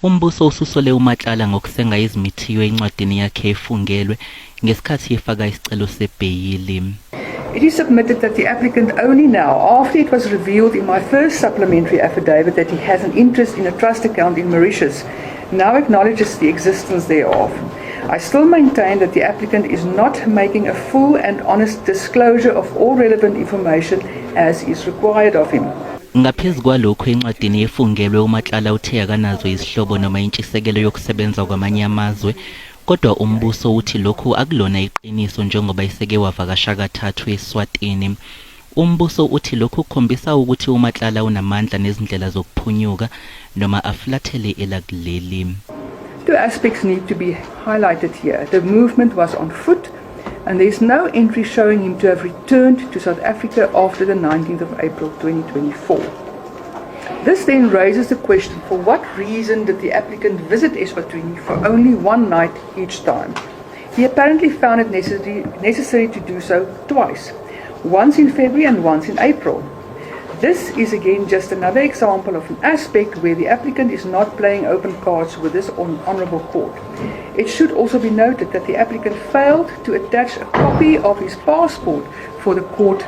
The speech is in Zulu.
Umbuso ususole uMatlala ngokusenga izimithiyo encwadini yakhe efungelwe ngesikhathi efaka isicelo sebheyili. It is submitted that the applicant only now, after it was revealed in my first supplementary affidavit that he has an interest in a trust account in Mauritius, now acknowledges the existence thereof. I still maintain that the applicant is not making a full and honest disclosure of all relevant information as is required of him. Ngaphezu kwalokho encwadini efungelwe uMatlala uthe akanazo izihlobo noma intshisekelo yokusebenza kwamanye amazwe, kodwa umbuso uthi lokhu akulona iqiniso njengoba iseke wavakasha kathathu eSwatini. Umbuso uthi lokhu kukhombisa ukuthi uMatlala unamandla nezindlela zokuphunyuka noma aflathele elakuleli. Two aspects need to be highlighted here. The movement was on foot, and there is no entry showing him to have returned to South Africa after the 19th of April 2024. This then raises the question, for what reason did the applicant visit Eswatini for only one night each time? He apparently found it necessary to do so twice, once in February and once in April. This is again just another example of an aspect where the applicant is not playing open cards with this honourable court. It should also be noted that the applicant failed to attach a copy of his passport for the court